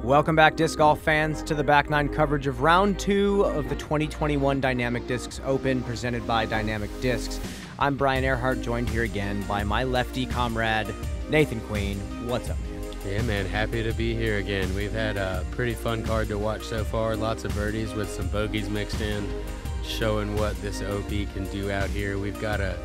Welcome back, disc golf fans, to the Back Nine coverage of Round 2 of the 2021 Dynamic Discs Open presented by Dynamic Discs. I'm Brian Earhart, joined here again by my lefty comrade, Nathan Queen. What's up, man? Yeah, man, happy to be here again. We've had a pretty fun card to watch so far. Lots of birdies with some bogeys mixed in, showing what this OP can do out here. We've got a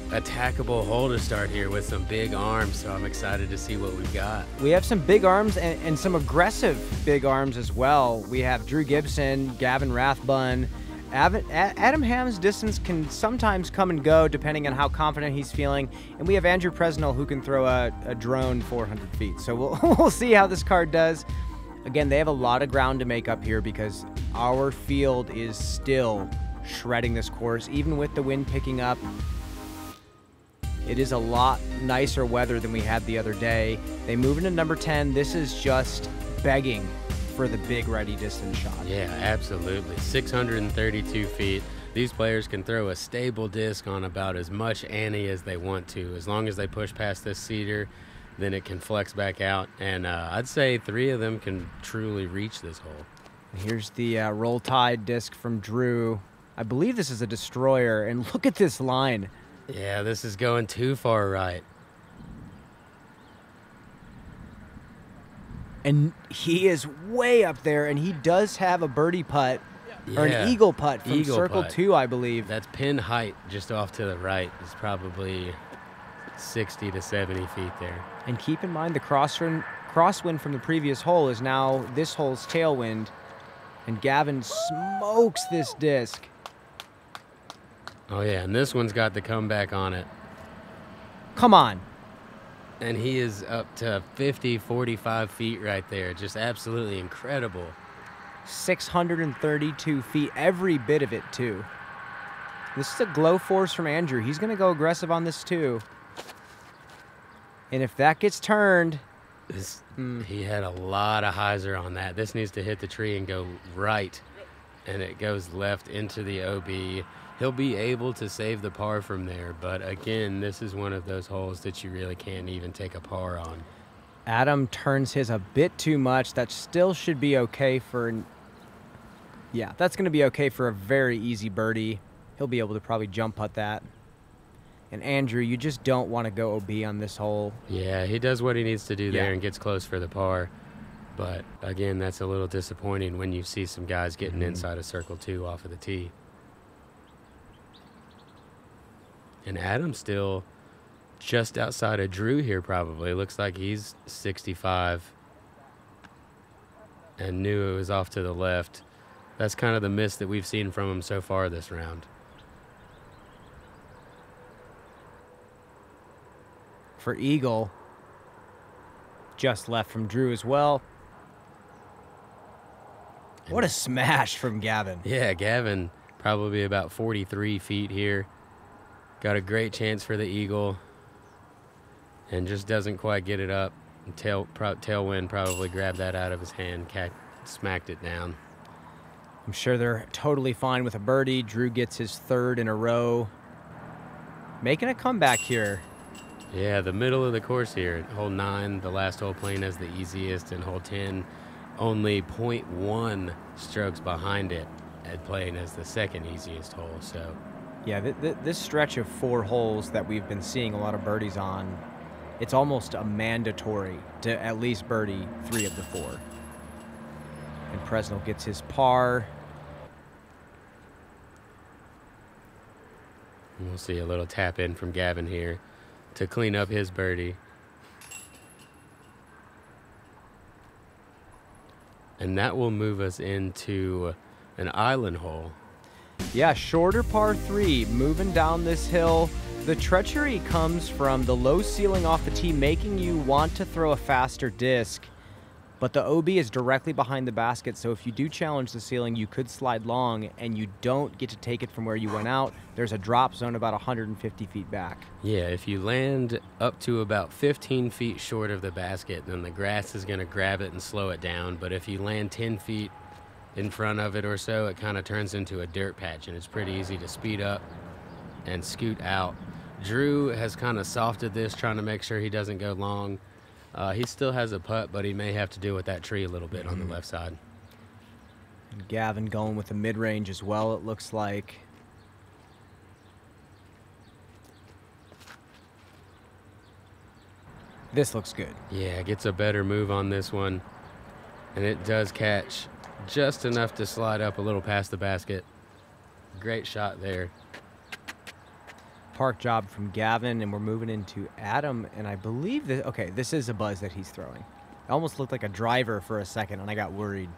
attackable hole to start here with some big arms, so I'm excited to see what we've got. We have some big arms and some aggressive big arms as well. We have Drew Gibson, Gavin Rathbun. Adam Ham's distance can sometimes come and go depending on how confident he's feeling. And we have Andrew Presnell, who can throw a drone 400 feet. So we'll see how this card does. Again, they have a lot of ground to make up here because our field is still shredding this course, even with the wind picking up. It is a lot nicer weather than we had the other day. They move into number 10. This is just begging for the big ready distance shot. Yeah, absolutely. 632 feet. These players can throw a stable disc on about as much ante as they want to. As long as they push past this cedar, then it can flex back out. And I'd say 3 of them can truly reach this hole. Here's the roll tide disc from Drew. I believe this is a destroyer, and look at this line. Yeah, this is going too far right. And he is way up there, and he does have a birdie putt, or an eagle putt from circle 2, I believe. That's pin height just off to the right. It's probably 60 to 70 feet there. And keep in mind the crosswind from the previous hole is now this hole's tailwind, and Gavin smokes this disc. Oh, yeah, and this one's got the comeback on it. Come on. And he is up to 50, 45 feet right there. Just absolutely incredible. 632 feet, every bit of it, too. This is a glow force from Andrew. He's going to go aggressive on this, too. And if that gets turned... He had a lot of hyzer on that. This needs to hit the tree and go right. And it goes left into the OB. He'll be able to save the par from there, but again, this is one of those holes that you really can't even take a par on. Adam turns his a bit too much. That still should be okay for... Yeah, that's going to be okay for a very easy birdie. He'll be able to probably jump putt that. And Andrew, you just don't want to go OB on this hole. Yeah, he does what he needs to do there and gets close for the par. But again, that's a little disappointing when you see some guys getting inside of circle 2 off of the tee. And Adam's still just outside of Drew here probably. Looks like he's 65 and knew it was off to the left. That's kind of the miss that we've seen from him so far this round. For eagle, just left from Drew as well. What a smash from Gavin. Yeah, Gavin probably about 43 feet here. Got a great chance for the eagle and just doesn't quite get it up. Tailwind probably grabbed that out of his hand, smacked it down. I'm sure they're totally fine with a birdie. Drew gets his 3rd in a row. Making a comeback here. Yeah, the middle of the course here. Hole 9, the last hole playing as the easiest, and hole 10 only 0.1 strokes behind it and playing as the 2nd easiest hole. So yeah, this stretch of 4 holes that we've been seeing a lot of birdies on, it's almost a mandatory to at least birdie 3 of the 4. And Presnell gets his par. And we'll see a little tap in from Gavin here to clean up his birdie. And that will move us into an island hole. Yeah, shorter par 3, moving down this hill. The treachery comes from the low ceiling off the tee, making you want to throw a faster disc. But the OB is directly behind the basket, so if you do challenge the ceiling, you could slide long, and you don't get to take it from where you went out. There's a drop zone about 150 feet back. Yeah, if you land up to about 15 feet short of the basket, then the grass is going to grab it and slow it down. But if you land 10 feet in front of it or so, it kind of turns into a dirt patch, and it's pretty easy to speed up and scoot out. Drew has kind of softed this, trying to make sure he doesn't go long. He still has a putt, but he may have to deal with that tree a little bit on the left side. And Gavin going with the mid-range as well, it looks like. This looks good. Yeah, gets a better move on this one. And it does catch just enough to slide up a little past the basket. Great shot there. Park job from Gavin, and we're moving into Adam, and I believe that, okay, this is a buzz that he's throwing. It almost looked like a driver for a second, and I got worried.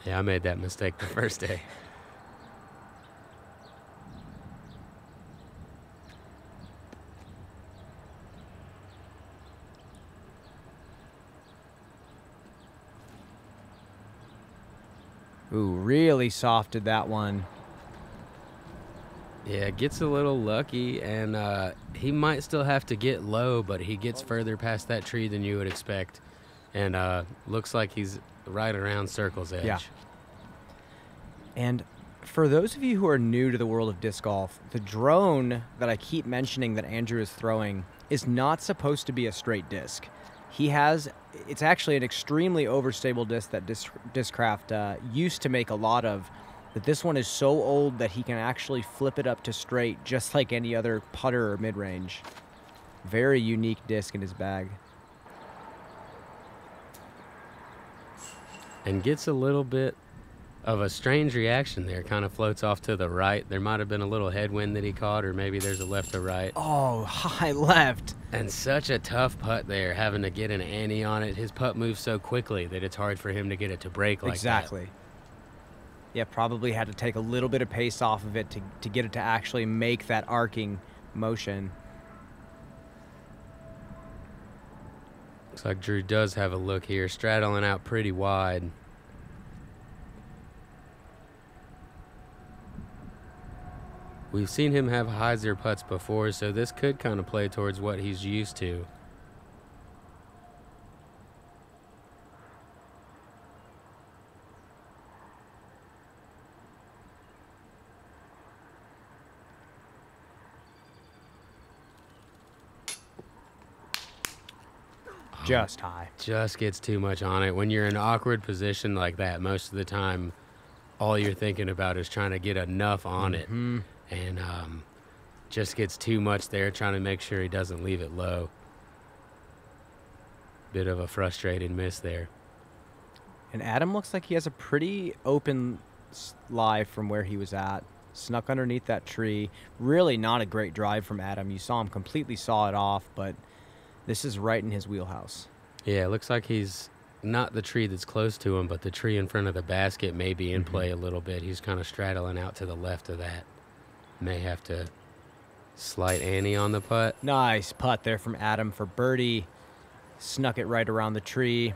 Yeah, I made that mistake the first day. Ooh, really softed that one. Yeah, gets a little lucky, and he might still have to get low, but he gets further past that tree than you would expect. And looks like he's right around circle's edge. Yeah. And for those of you who are new to the world of disc golf, the drone that I keep mentioning that Andrew is throwing is not supposed to be a straight disc. It's actually an extremely overstable disc that Discraft used to make a lot of, but this one is so old that he can actually flip it up to straight just like any other putter or mid-range. Very unique disc in his bag. And gets a little bit of a strange reaction there. Kind of floats off to the right. There might have been a little headwind that he caught, or maybe there's a left to right. Oh, high left. And such a tough putt there, having to get an ante on it. His putt moves so quickly that it's hard for him to get it to break like that. Exactly. Yeah, probably had to take a little bit of pace off of it to get it to actually make that arcing motion. Looks like Drew does have a look here, straddling out pretty wide. We've seen him have hyzer putts before, so this could kind of play towards what he's used to. Just high. Just gets too much on it. When you're in an awkward position like that, most of the time, all you're thinking about is trying to get enough on it. And just gets too much there, trying to make sure he doesn't leave it low. Bit of a frustrated miss there. And Adam looks like he has a pretty open lie from where he was at. Snuck underneath that tree. Really not a great drive from Adam. You saw him completely saw it off, but this is right in his wheelhouse. Yeah, it looks like he's not the tree that's close to him, but the tree in front of the basket may be in play a little bit. He's kind of straddling out to the left of that. May have to slight ante on the putt. Nice putt there from Adam for birdie. Snuck it right around the tree.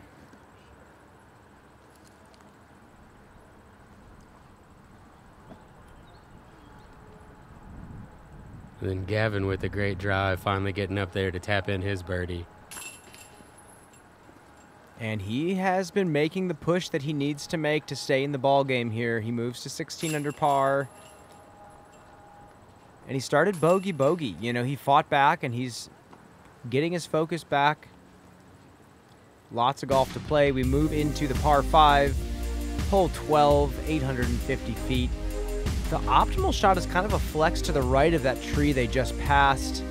And then Gavin with a great drive, finally getting up there to tap in his birdie. And he has been making the push that he needs to make to stay in the ball game here. He moves to 16 under par. And he started bogey. You know, he fought back, and he's getting his focus back. Lots of golf to play. We move into the par 5, hole 12, 850 feet. The optimal shot is kind of a flex to the right of that tree they just passed.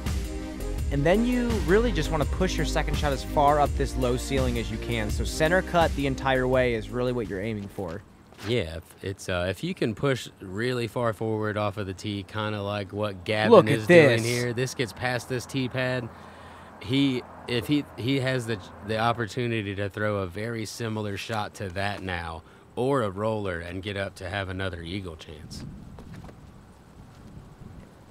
And then you really just want to push your second shot as far up this low ceiling as you can. So center cut the entire way is really what you're aiming for. Yeah, it's if you can push really far forward off of the tee, kind of like what Gavin is doing here. This gets past this tee pad. If he has the opportunity to throw a very similar shot to that now, or a roller, and get up to have another eagle chance.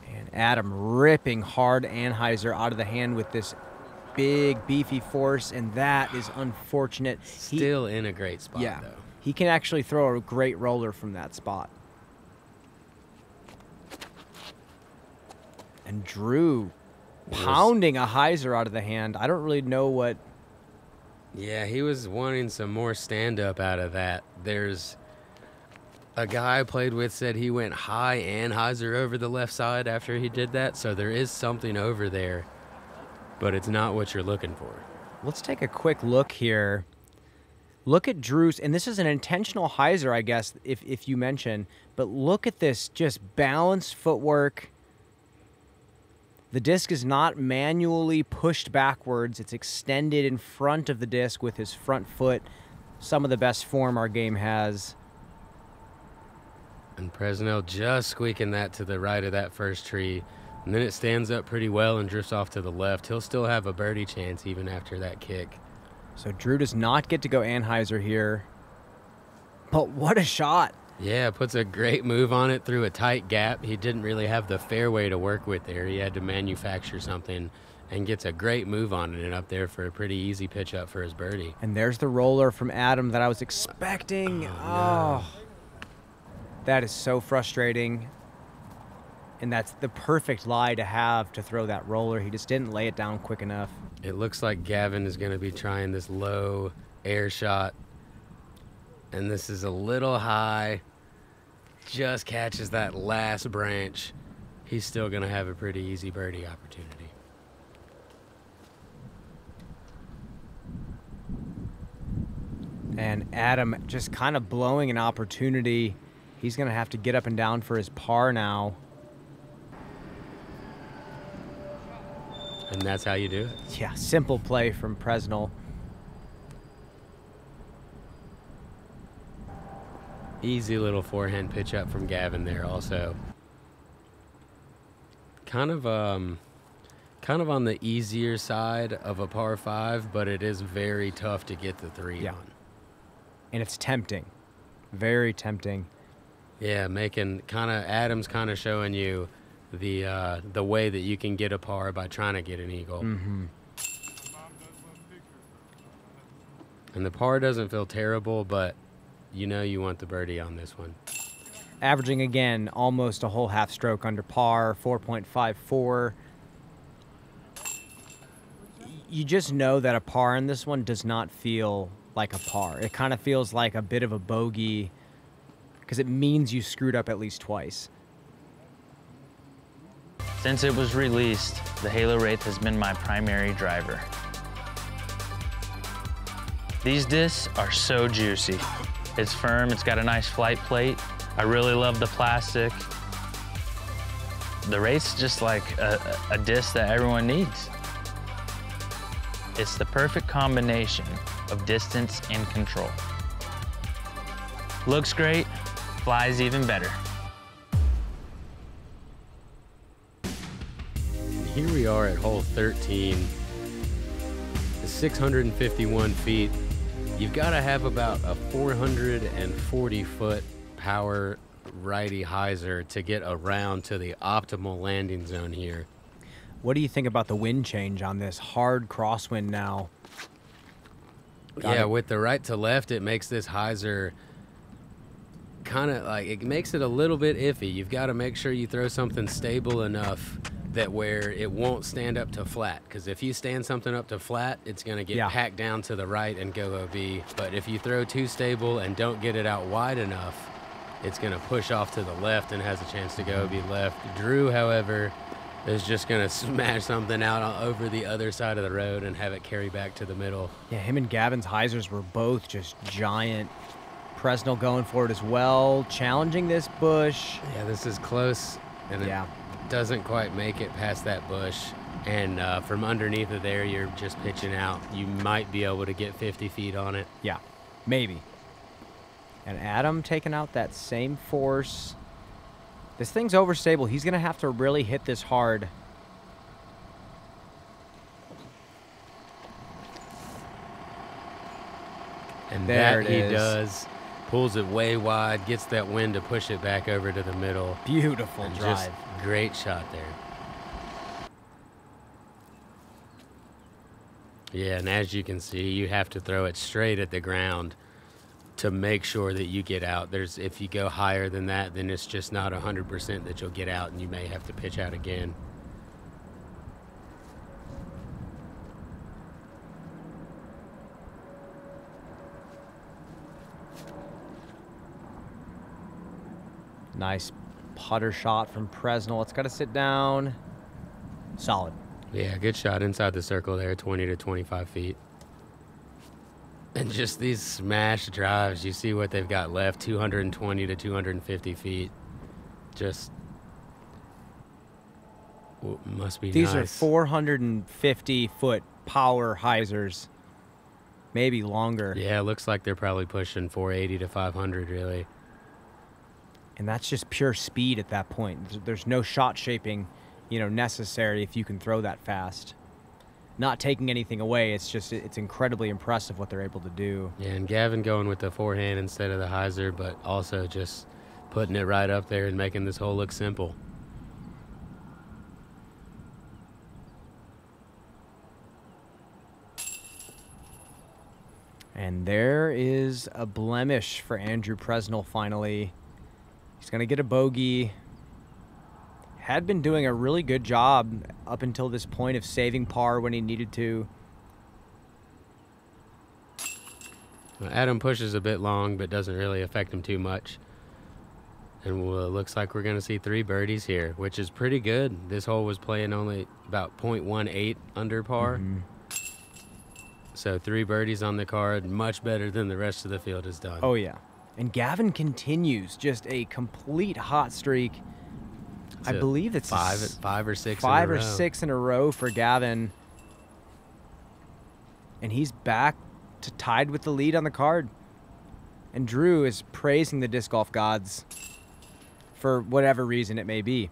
And Adam ripping hard Anheuser out of the hand with this big beefy force, and that is unfortunate. Still in a great spot, though. He can actually throw a great roller from that spot. And Drew pounding a hyzer out of the hand. I don't really know what... Yeah, he was wanting some more stand-up out of that. There's a guy I played with said he went high and hyzer over the left side after he did that, so there is something over there. but it's not what you're looking for. Let's take a quick look here. Look at Drew's, and this is an intentional hyzer, I guess, if you mention, but look at this, just balanced footwork. The disc is not manually pushed backwards. It's extended in front of the disc with his front foot. Some of the best form our game has. And Presnell just squeaking that to the right of that first tree. And then it stands up pretty well and drifts off to the left. He'll still have a birdie chance even after that kick. So Drew does not get to go anhyzer here. But what a shot. Yeah, puts a great move on it through a tight gap. He didn't really have the fairway to work with there. He had to manufacture something and gets a great move on it and up there for a pretty easy pitch up for his birdie. And there's the roller from Adam that I was expecting. No. That is so frustrating. And that's the perfect lie to have to throw that roller. He just didn't lay it down quick enough. It looks like Gavin is going to be trying this low air shot. And this is a little high. Just catches that last branch. He's still going to have a pretty easy birdie opportunity. And Adam just kind of blowing an opportunity. He's going to have to get up and down for his par now. And that's how you do it. Yeah, simple play from Presnell. Easy little forehand pitch up from Gavin there also. Kind of on the easier side of a par 5, but it is very tough to get the 3 on. And it's tempting. Very tempting. Yeah, Adam's kind of showing you the way that you can get a par by trying to get an eagle. Mm-hmm. And the par doesn't feel terrible, but you know you want the birdie on this one. Averaging, again, almost a whole half stroke under par, 4.54. You just know that a par in this one does not feel like a par. It kind of feels like a bit of a bogey because it means you screwed up at least twice. Since it was released, the Halo Wraith has been my primary driver. These discs are so juicy. It's firm, it's got a nice flight plate. I really love the plastic. The Wraith's just like a disc that everyone needs. It's the perfect combination of distance and control. Looks great, flies even better. Here we are at hole 13. It's 651 feet. You've got to have about a 440-foot power righty hyzer to get around to the optimal landing zone here. What do you think about the wind change on this hard crosswind now? Yeah, with the right to left, it makes this hyzer kind of like, it makes it a little bit iffy. You've got to make sure you throw something stable enough that where it won't stand up to flat, because if you stand something up to flat, it's going to get packed down to the right and go OB. But if you throw too stable and don't get it out wide enough, it's going to push off to the left and has a chance to go OB left. Drew, however, is just going to smash something out over the other side of the road and have it carry back to the middle. Yeah, him and Gavin's hyzers were both just giant. Presnell going for it as well, challenging this bush. Yeah, this is close, and it doesn't quite make it past that bush. And from underneath of there, you're just pitching out. You might be able to get 50 feet on it. Yeah, maybe. And Adam taking out that same force. This thing's overstable. He's going to have to really hit this hard. And there he does. Pulls it way wide, gets that wind to push it back over to the middle. Beautiful drive. Just great shot there. Yeah, and as you can see, you have to throw it straight at the ground to make sure that you get out. If you go higher than that, then it's just not 100% that you'll get out, and you may have to pitch out again. Nice putter shot from Presnell. It's got to sit down. Solid. Yeah, good shot inside the circle there, 20 to 25 feet. And just these smash drives, you see what they've got left, 220 to 250 feet. Just must be These nice. are 450-foot power hyzers, maybe longer. Yeah, it looks like they're probably pushing 480 to 500, really. And that's just pure speed at that point. There's no shot shaping, necessary if you can throw that fast. Not taking anything away, it's incredibly impressive what they're able to do. Yeah, and Gavin going with the forehand instead of the hyzer, but also just putting it right up there and making this hole look simple. And there is a blemish for Andrew Presnell finally. He's going to get a bogey. Had been doing a really good job up until this point of saving par when he needed to. Adam pushes a bit long, but doesn't really affect him too much. And looks like we're going to see 3 birdies here, which is pretty good. This hole was playing only about 0.18 under par. Mm-hmm. So 3 birdies on the card, much better than the rest of the field has done. Oh, yeah. And Gavin continues just a complete hot streak. I believe it's 5 or 6 in a row. 6 in a row for Gavin. And he's back to tied with the lead on the card. And Drew is praising the disc golf gods for whatever reason it may be.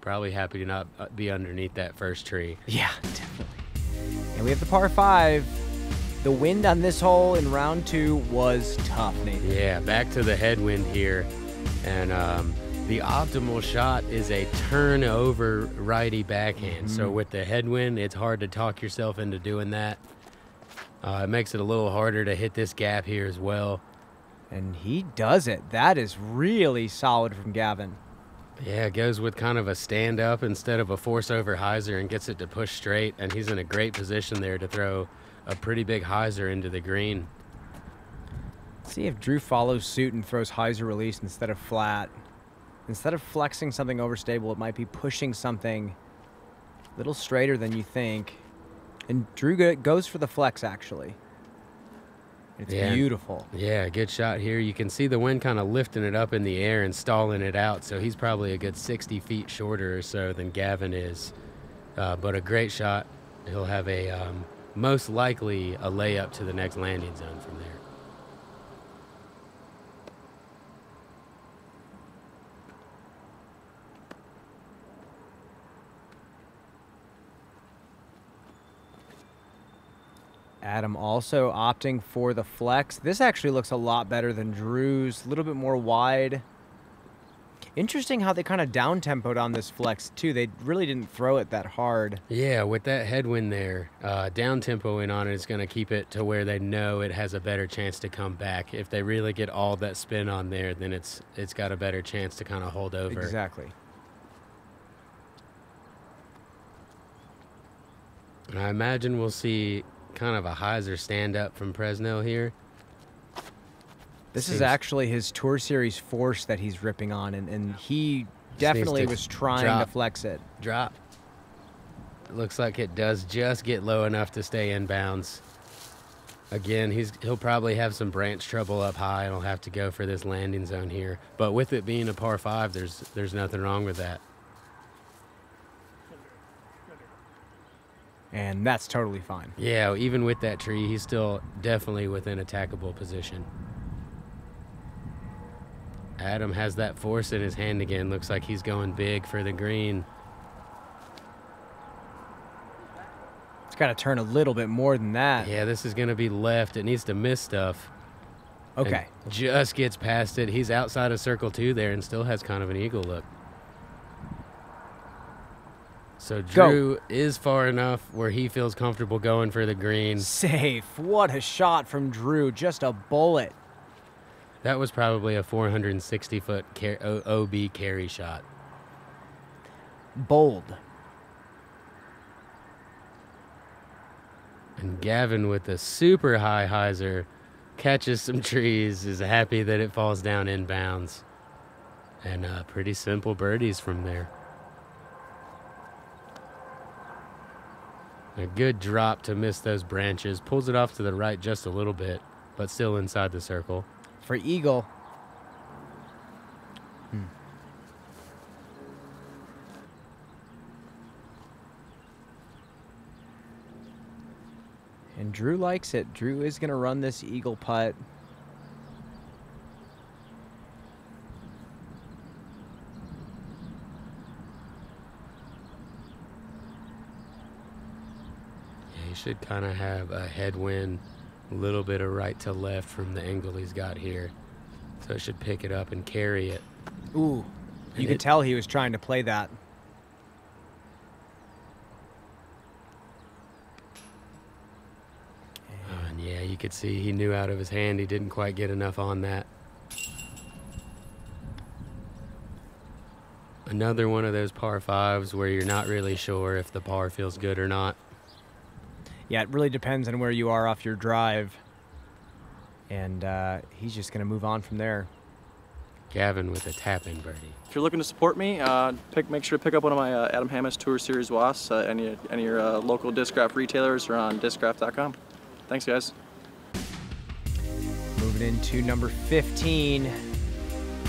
Probably happy to not be underneath that first tree. Yeah, definitely. And we have the par 5. The wind on this hole in round 2 was tough, Nathan. Yeah, back to the headwind here. And the optimal shot is a turnover righty backhand. So with the headwind, it's hard to talk yourself into doing that. It makes it a little harder to hit this gap here as well. And he does it. That is really solid from Gavin. Yeah, goes with kind of a stand-up instead of a force-over hyzer and gets it to push straight. And he's in a great position there to throw a pretty big hyzer into the green. See if Drew follows suit and throws hyzer release instead of flat. Instead of flexing something overstable, it might be pushing something a little straighter than you think. And Drew goes for the flex, actually. It's beautiful. Yeah, good shot here. You can see the wind kind of lifting it up in the air and stalling it out, so he's probably a good 60 feet shorter or so than Gavin is. But a great shot. He'll have a most likely a layup to the next landing zone from there. Adam also opting for the flex. This actually looks a lot better than Drew's. A little bit more wide. Interesting how they kind of down-tempoed on this flex, too. They really didn't throw it that hard. Yeah, with that headwind there, down-tempoing on it is going to keep it to where they know it has a better chance to come back. If they really get all that spin on there, then it's got a better chance to kind of hold over. Exactly. And I imagine we'll see kind of a hyzer stand-up from Presnell here. This is actually his Tour Series force that he's ripping on, and he definitely was trying to flex it. Drop. It looks like it does just get low enough to stay in bounds. Again, he'll probably have some branch trouble up high, and he'll have to go for this landing zone here. But with it being a par 5, there's nothing wrong with that. And that's totally fine. Yeah, even with that tree, he's still definitely within attackable position. Adam has that force in his hand again. Looks like he's going big for the green. It's got to turn a little bit more than that. Yeah, this is going to be left. It needs to miss stuff. Okay. And just gets past it. He's outside of circle 2 there and still has kind of an eagle look. So Drew is far enough where he feels comfortable going for the green. Safe. What a shot from Drew. Just a bullet. That was probably a 460-foot OB carry shot. Bold. And Gavin with the super high hyzer catches some trees, is happy that it falls down inbounds. And pretty simple birdies from there. A good drop to miss those branches. Pulls it off to the right just a little bit, but still inside the circle. For eagle. And Drew likes it. Drew is going to run this eagle putt. He should kind of have a headwind, a little bit of right to left from the angle he's got here. So it should pick it up and carry it. Ooh, you could tell he was trying to play that. And yeah, you could see he knew out of his hand he didn't quite get enough on that. Another one of those par fives where you're not really sure if the par feels good or not. Yeah, it really depends on where you are off your drive. And he's just going to move on from there. Gavin with a tap-in birdie. If you're looking to support me, make sure to pick up one of my Adam Hammis Tour Series WASs. Any of your local disc golf retailers or on discgolf.com. Thanks, guys. Moving into number 15.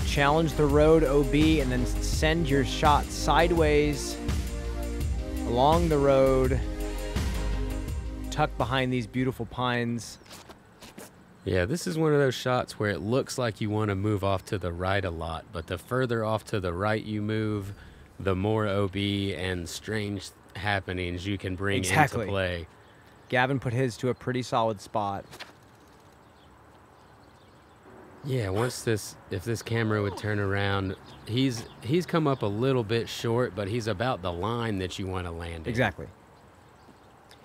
Challenge the road OB and then send your shot sideways along the road, tucked behind these beautiful pines. Yeah, this is one of those shots where it looks like you want to move off to the right a lot, but the further off to the right you move, the more OB and strange happenings you can bring into play. Gavin put his to a pretty solid spot. Yeah, if this camera would turn around, he's come up a little bit short, but he's about the line that you want to land in. Exactly.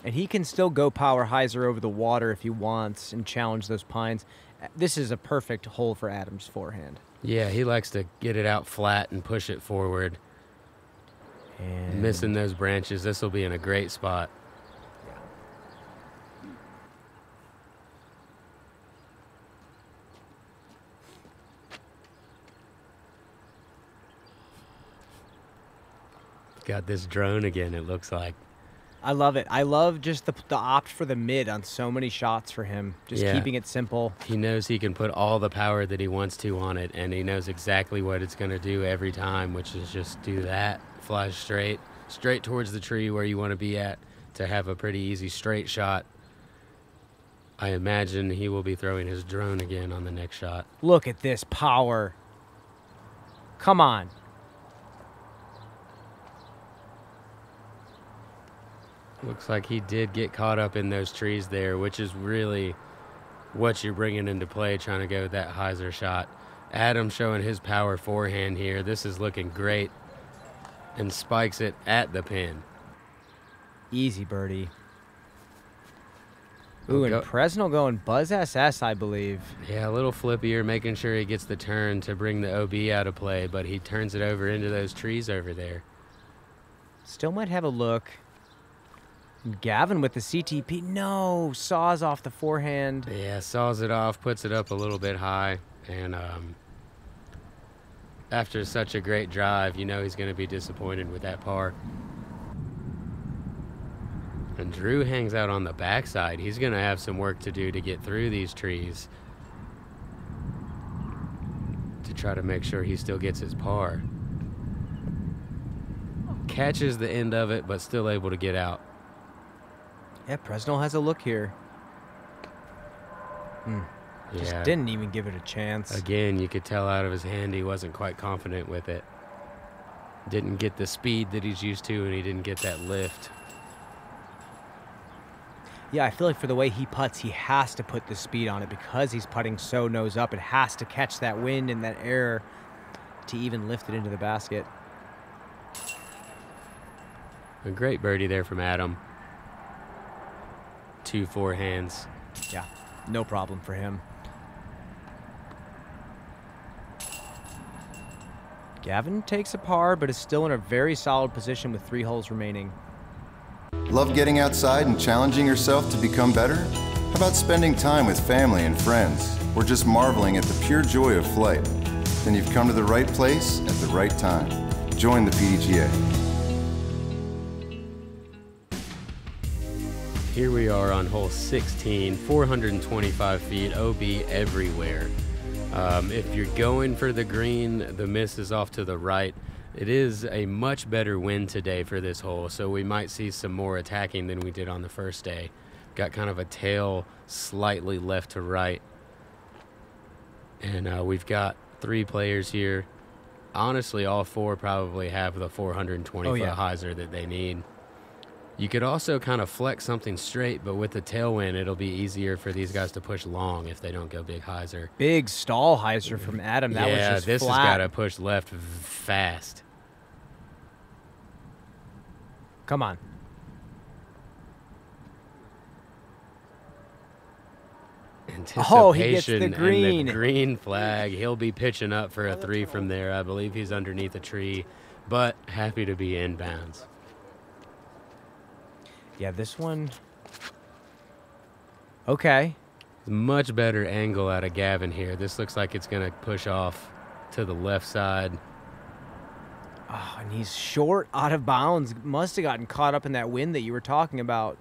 And he can still go power hyzer over the water if he wants and challenge those pines. This is a perfect hole for Adam's forehand. Yeah, he likes to get it out flat and push it forward. And missing those branches, this will be in a great spot. Got this drone again, it looks like. I love it. I love just the opt for the mid on so many shots for him. Just keeping it simple. He knows he can put all the power that he wants to on it, and he knows exactly what it's going to do every time, which is just do that, fly straight towards the tree where you want to be at to have a pretty easy straight shot. I imagine he will be throwing his drone again on the next shot. Look at this power. Come on. Looks like he did get caught up in those trees there, which is really what you're bringing into play, trying to go with that hyzer shot. Adam showing his power forehand here. This is looking great. And spikes it at the pin. Easy birdie. Ooh, and Presnell going Buzz SS, I believe. Yeah, a little flippier, making sure he gets the turn to bring the OB out of play, but he turns it over into those trees over there. Still might have a look. Gavin with the CTP. No, saws off the forehand. Yeah, saws it off, puts it up a little bit high. And after such a great drive, you know he's going to be disappointed with that par. And Drew hangs out on the backside. He's going to have some work to do to get through these trees to try to make sure he still gets his par. Catches the end of it, but still able to get out. Yeah, Presnell has a look here. Just didn't even give it a chance. Again, you could tell out of his hand he wasn't quite confident with it. Didn't get the speed that he's used to, and he didn't get that lift. Yeah, I feel like for the way he putts, he has to put the speed on it because he's putting so nose up. It has to catch that wind and that air to even lift it into the basket. A great birdie there from Adam. 2 forehands. Yeah, no problem for him. Gavin takes a par, but is still in a very solid position with 3 holes remaining. Love getting outside and challenging yourself to become better? How about spending time with family and friends, or just marveling at the pure joy of flight? Then you've come to the right place at the right time. Join the PDGA. Here we are on hole 16, 425 feet, OB everywhere. If you're going for the green, the miss is off to the right. It is a much better wind today for this hole, so we might see some more attacking than we did on the first day. Got kind of a tail slightly left to right. And we've got 3 players here. Honestly, all 4 probably have the 420 foot hyzer that they need. You could also kind of flex something straight, but with the tailwind, it'll be easier for these guys to push long if they don't go big hyzer. Big stall hyzer from Adam. That was just this flat. has got to push left fast. Come on. Anticipation he gets the green. And the green flag. He'll be pitching up for a 3 from there. I believe he's underneath a tree, but happy to be inbounds. Yeah, this one. Okay. Much better angle out of Gavin here. This looks like it's going to push off to the left side. Oh, and he's short, out of bounds. Must have gotten caught up in that wind that you were talking about.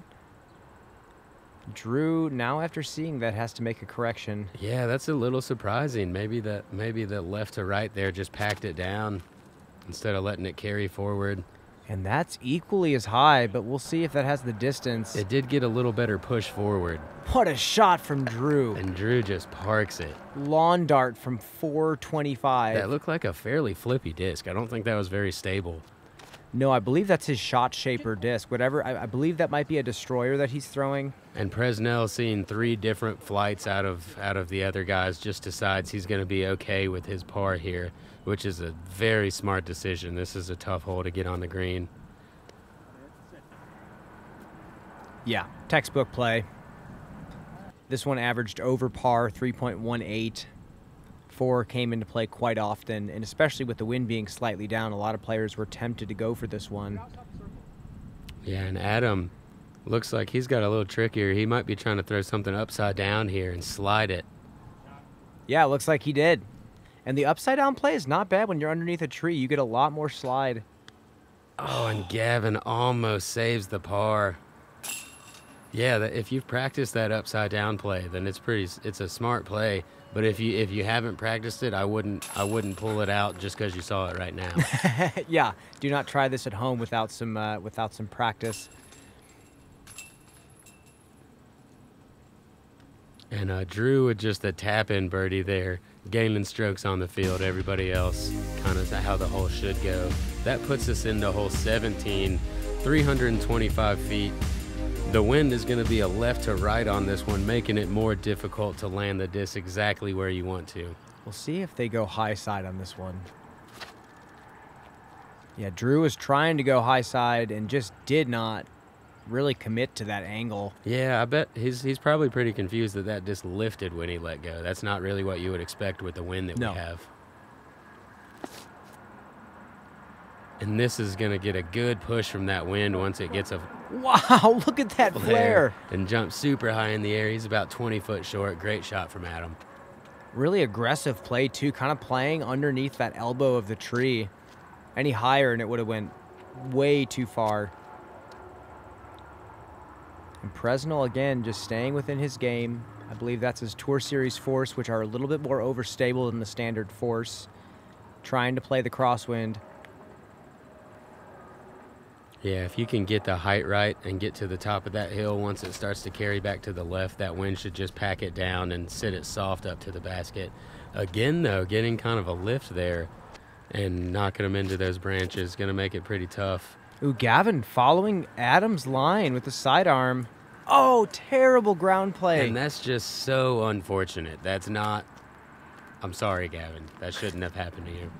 Drew, now after seeing that, has to make a correction. Yeah, that's a little surprising. Maybe the left to right there just packed it down instead of letting it carry forward. And that's equally as high, but we'll see if that has the distance. It did get a little better push forward. What a shot from Drew. And Drew just parks it. Lawn dart from 425. That looked like a fairly flippy disc. I don't think that was very stable. No, I believe that's his shot shaper disc. Whatever, I believe that might be a destroyer that he's throwing. And Presnell, seeing 3 different flights out of the other guys, just decides he's going to be okay with his par here, which is a very smart decision. This is a tough hole to get on the green. Yeah, textbook play. This one averaged over par, 3.18. 4 came into play quite often, and especially with the wind being slightly down, a lot of players were tempted to go for this one. Yeah, and Adam looks like he's got a little trick here. He might be trying to throw something upside down here and slide it. Yeah, it looks like he did. And the upside down play is not bad when you're underneath a tree. You get a lot more slide. Oh, and Gavin almost saves the par. Yeah, if you've practiced that upside down play, then it's a smart play. But if you haven't practiced it, I wouldn't pull it out just because you saw it right now. Yeah, do not try this at home without some practice. And Drew with just a tap-in birdie there, gaining strokes on the field. Everybody else kind of how the hole should go. That puts us into hole 17, 325 feet. The wind is going to be a left to right on this one, making it more difficult to land the disc exactly where you want to. We'll see if they go high side on this one. Yeah, Drew was trying to go high side and just did not really commit to that angle. Yeah, I bet he's probably pretty confused that disc lifted when he let go. That's not really what you would expect with the wind that we have. And this is going to get a good push from that wind once it gets a... Wow, look at that flare. And jumps super high in the air. He's about 20 foot short. Great shot from Adam. Really aggressive play, too. Kind of playing underneath that elbow of the tree. Any higher, and it would have went way too far. And Presnell, again, just staying within his game. I believe that's his Tour Series force, which are a little bit more overstable than the standard force. Trying to play the crosswind. Yeah, if you can get the height right and get to the top of that hill, once it starts to carry back to the left, that wind should just pack it down and sit it soft up to the basket. Again, though, getting kind of a lift there and knocking them into those branches is going to make it pretty tough. Ooh, Gavin following Adam's line with the sidearm. Oh, terrible ground play. And that's just so unfortunate. That's not... I'm sorry, Gavin. That shouldn't have happened to you.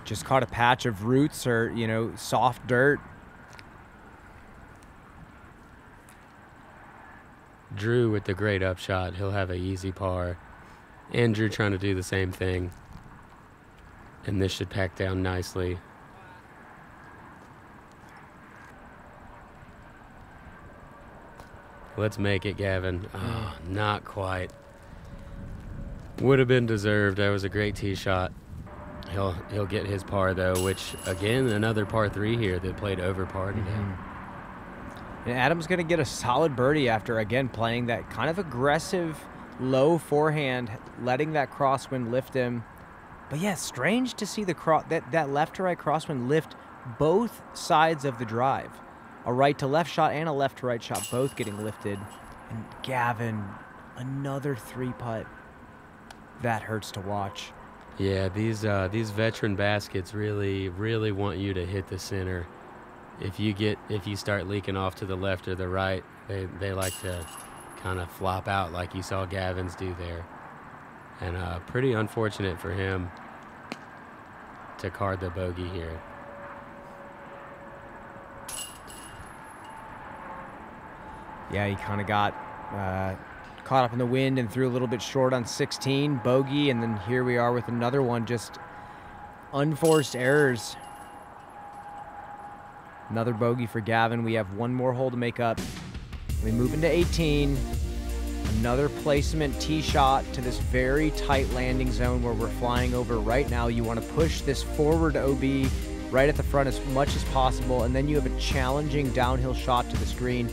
Just caught a patch of roots or, you know, soft dirt. Drew with the great upshot. He'll have an easy par. Andrew trying to do the same thing. And this should pack down nicely. Let's make it, Gavin. Oh, not quite. Would have been deserved. That was a great tee shot. He'll get his par, though, which, again, another par 3 here that played over par today. And Adam's going to get a solid birdie after, again, playing that kind of aggressive, low forehand, letting that crosswind lift him. But yeah, strange to see that left to right crosswind lift both sides of the drive. A right to left shot and a left to right shot both getting lifted. And Gavin, another 3-putt. That hurts to watch. Yeah, these veteran baskets really want you to hit the center. If you start leaking off to the left or the right, they like to kind of flop out like you saw Gavin's do there. And pretty unfortunate for him to card the bogey here. Yeah, he kind of got caught up in the wind and threw a little bit short on 16, bogey, and then here we are with another one, just unforced errors. Another bogey for Gavin. We have one more hole to make up. We move into 18. Another placement tee shot to this very tight landing zone where we're flying over right now. You want to push this forward OB right at the front as much as possible, and then you have a challenging downhill shot to the screen.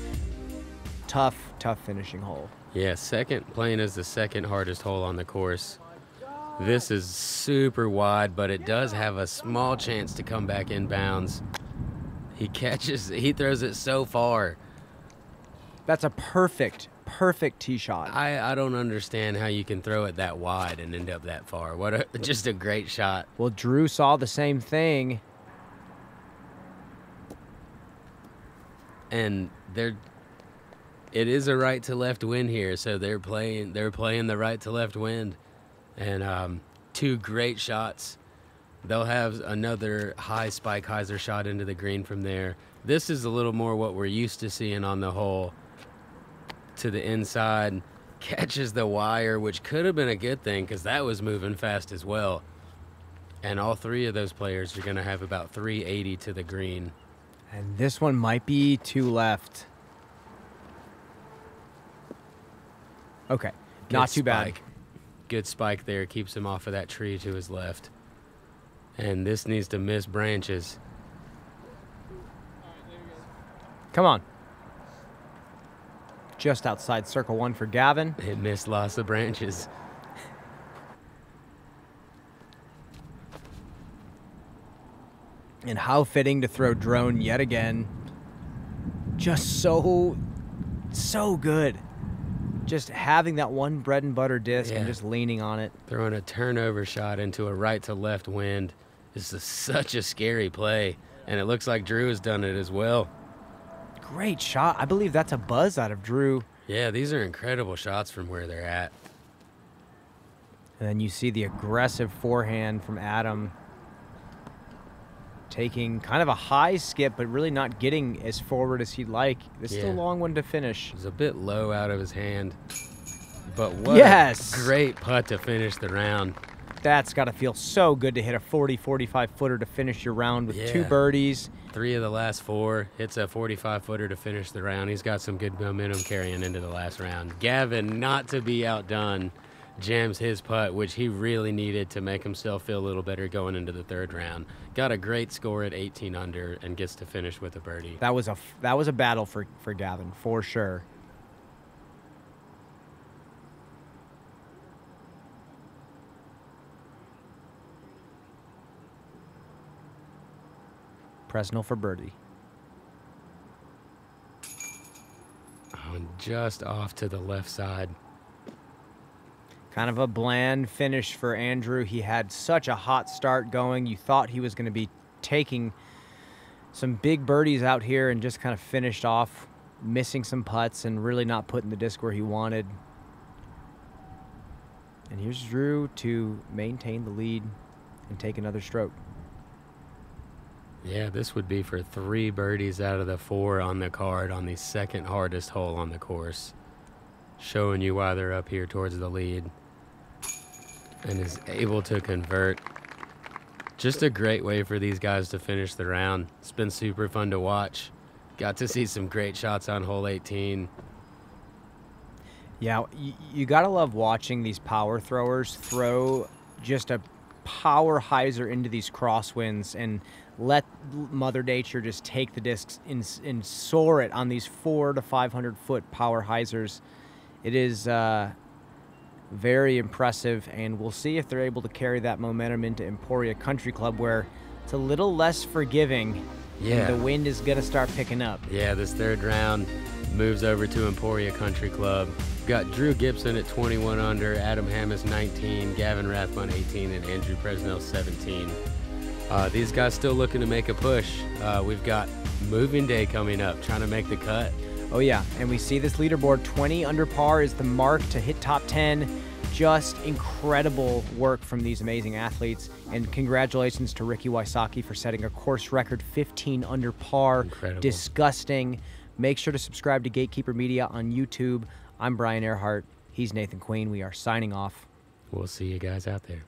Tough finishing hole. Yeah, playing as the second hardest hole on the course. This is super wide, but it does have a small chance to come back inbounds. He throws it so far. That's a perfect tee shot. I don't understand how you can throw it that wide and end up that far. Just a great shot. Well, Drew saw the same thing. And it is a right to left wind here, so they're playing the right to left wind. And 2 great shots. They'll have another high spike hyzer shot into the green from there. This is a little more what we're used to seeing on the hole. To the inside, catches the wire, which could have been a good thing because that was moving fast as well. And all 3 of those players are going to have about 380 to the green. And this one might be 2 left. Okay, not too bad. Good spike there, keeps him off of that tree to his left. And this needs to miss branches. Come on. Just outside circle 1 for Gavin. It missed lots of branches. And how fitting to throw drone yet again. Just so good. Just having that one bread and butter disc and just leaning on it. Throwing a turnover shot into a right to left wind. This is such a scary play. And it looks like Drew has done it as well. Great shot. I believe that's a buzz out of Drew. Yeah, these are incredible shots from where they're at. And then you see the aggressive forehand from Adam. Taking kind of a high skip, but really not getting as forward as he'd like. This is a long one to finish. It's a bit low out of his hand. But what a great putt to finish the round. That's got to feel so good to hit a 40-45 footer to finish your round with 2 birdies. 3 of the last 4. Hits a 45 footer to finish the round. He's got some good momentum carrying into the last round. Gavin, not to be outdone, jams his putt, which he really needed to make himself feel a little better going into the 3rd round. Got a great score at 18 under and gets to finish with a birdie. That was a battle for Gavin, for sure. Presnell for birdie. Oh, just off to the left side. Kind of a bland finish for Andrew. He had such a hot start going. You thought he was going to be taking some big birdies out here and just kind of finished off missing some putts and really not putting the disc where he wanted. And here's Drew to maintain the lead and take another stroke. Yeah, this would be for 3 birdies out of the 4 on the card on the 2nd hardest hole on the course. Showing you why they're up here towards the lead. And is able to convert. Just a great way for these guys to finish the round. It's been super fun to watch. Got to see some great shots on hole 18. Yeah, you got to love watching these power throwers throw just a power hyzer into these crosswinds and let Mother Nature just take the discs and soar it on these 400 to 500 foot power hyzers. It is very impressive, and we'll see if they're able to carry that momentum into Emporia Country Club, where it's a little less forgiving. Yeah. And the wind is going to start picking up. Yeah, this third round moves over to Emporia Country Club. Got Drew Gibson at 21 under, Adam Hammes 19, Gavin Rathbun 18, and Andrew Presnell 17. These guys still looking to make a push. We've got moving day coming up, trying to make the cut. Oh yeah, and we see this leaderboard, 20 under par is the mark to hit top 10. Just incredible work from these amazing athletes, and congratulations to Ricky Wysocki for setting a course record 15 under par. Incredible. Disgusting. Make sure to subscribe to Gatekeeper Media on YouTube. I'm Brian Earhart. He's Nathan Queen. We are signing off. We'll see you guys out there.